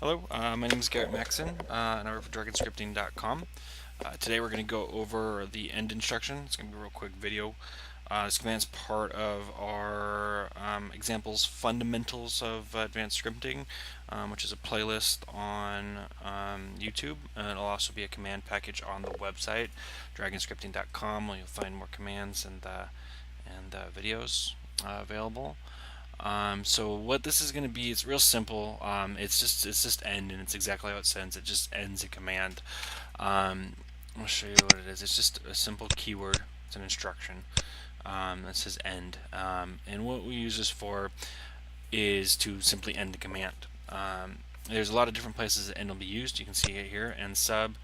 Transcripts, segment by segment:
Hello, my name is Garrett Maxon, and I work for DragonScripting.com. Today we're going to go over the end instruction. It's going to be a real quick video. This command is part of our examples fundamentals of advanced scripting, which is a playlist on YouTube. And it'll also be a command package on the website, DragonScripting.com, where you'll find more commands and videos available. So what this is going to be, it's real simple. It's just end, and it's exactly how it ends. It just ends a command. I'll show you what it is. It's just a simple keyword. It's an instruction that says end. And what we use this for is to simply end the command. There's a lot of different places that end will be used. You can see it here, end sub,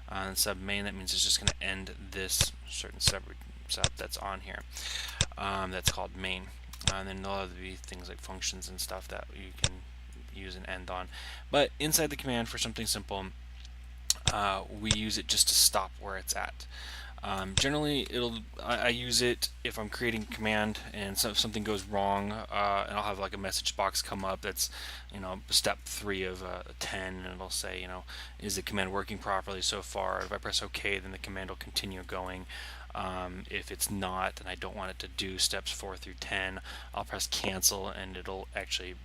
and sub main. That means it's just going to end this certain sub that's on here. That's called main. And then there'll be things like functions and stuff that you can use and end on. But inside the command, for something simple, we use it just to stop where it's at. Generally, I use it if I'm creating a command and something goes wrong, and I'll have like a message box come up that's, step 3 of 10, and it'll say, is the command working properly so far? If I press OK, then the command will continue going. If it's not, and I don't want it to do steps 4 through 10, I'll press cancel, and it'll actually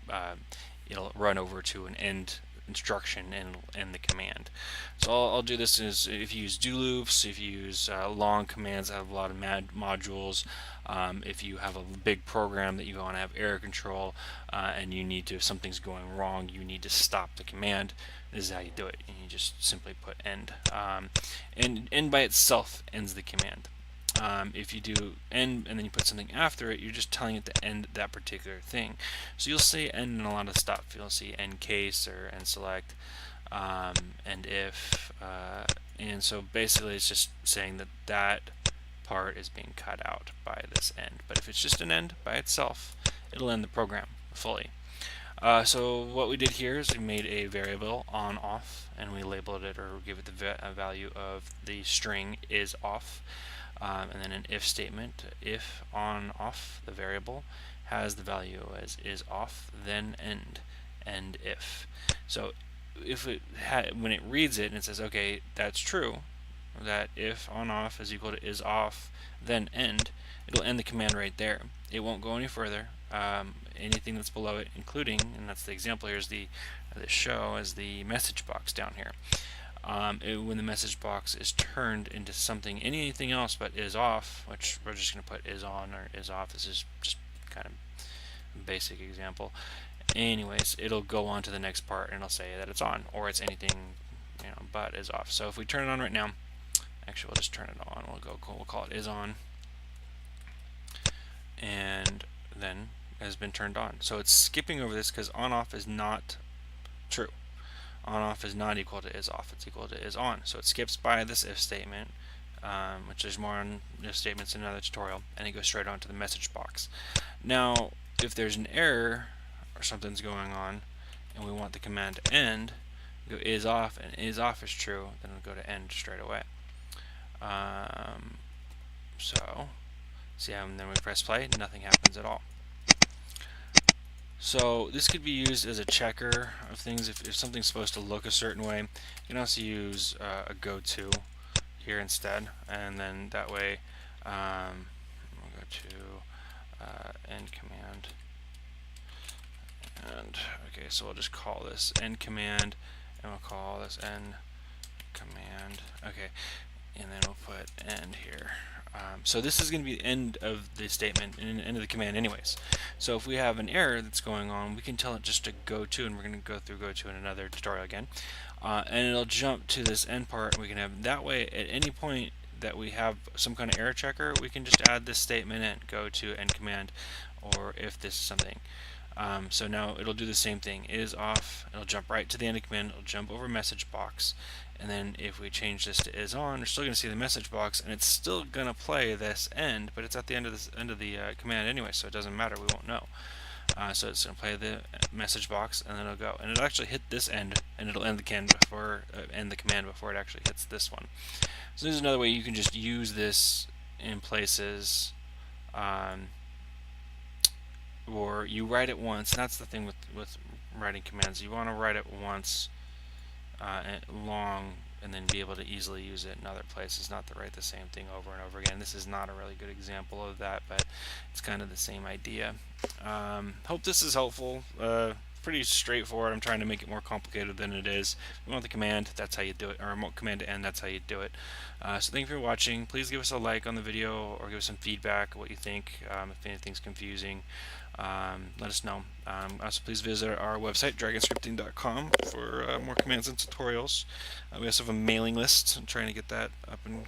it'll run over to an end instruction and end the command. So I'll do this is if you use do loops, if you use long commands that have a lot of modules, if you have a big program that you want to have error control, and you need to, if something's going wrong, you need to stop the command. This is how you do it. You just simply put end, and end by itself ends the command. If you do end and then you put something after it, you're just telling it to end that particular thing. So you'll see end in a lot of stuff. You'll see end case or end select, end if, and so basically it's just saying that that part is being cut out by this end. But if it's just an end by itself, it'll end the program fully. So what we did here is we made a variable on off, and we labeled it or give it the value of the string is off. And then an if statement, if on off the variable has the value as is off, then end if. So if it when it reads it and it says, okay, that's true, that if on off is equal to is off, then end, it'll end the command right there. It won't go any further. Anything that's below it, including, and that's the example here, is the show as the message box down here. When the message box is turned into something, anything else but is off, which we're just going to put is on or is off. This is just kind of a basic example. Anyways, it'll go on to the next part and it'll say that it's on, or it's anything, but is off. So if we turn it on right now, actually we'll just turn it on. We'll call it is on, and then it has been turned on. So it's skipping over this because on off is not true. On off is not equal to is off, it's equal to is on. So it skips by this if statement, which there's more on if statements in another tutorial, and it goes straight on to the message box. Now, if there's an error or something's going on, and we want the command to end, we go is off, and is off is true, then we'll go to end straight away. So, see how, and then we press play, nothing happens at all. So this could be used as a checker of things if something's supposed to look a certain way. You can also use a go-to here instead, and then that way we'll go to end command, and okay, so we'll just call this end command, and we'll call this end command. Okay, and then we'll put end here. So this is going to be the end of the statement and end of the command anyways. So if we have an error that's going on, we can tell it just to go to, and we're going to go through go to in another tutorial again, and it'll jump to this end part, and we can have that way at any point that we have some kind of error checker, we can just add this statement in, go to end command, or if this is something. So now it'll do the same thing, is off, it'll jump right to the end of command, it'll jump over message box, and then if we change this to is on, we're still going to see the message box, and it's still going to play this end, but it's at the end of the command anyway, so it doesn't matter, we won't know. So it's going to play the message box, and then it'll go, and it'll actually hit this end, and it'll end the command before it actually hits this one. So this is another way you can just use this in places, or you write it once, and that's the thing with writing commands. You want to write it once long and then be able to easily use it in other places, not to write the same thing over and over again. This is not a really good example of that, but it's kind of the same idea. Hope this is helpful. Pretty straightforward. I'm trying to make it more complicated than it is. If you want the command, that's how you do it, or remote command to end, that's how you do it. So thank you for watching. Please give us a like on the video or give us some feedback, what you think, if anything's confusing. Let us know. Also, please visit our website, dragonscripting.com, for more commands and tutorials. We also have a mailing list. I'm trying to get that up and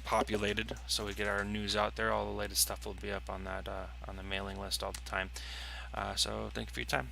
populated so we get our news out there. All the latest stuff will be up on that on the mailing list all the time. So thank you for your time.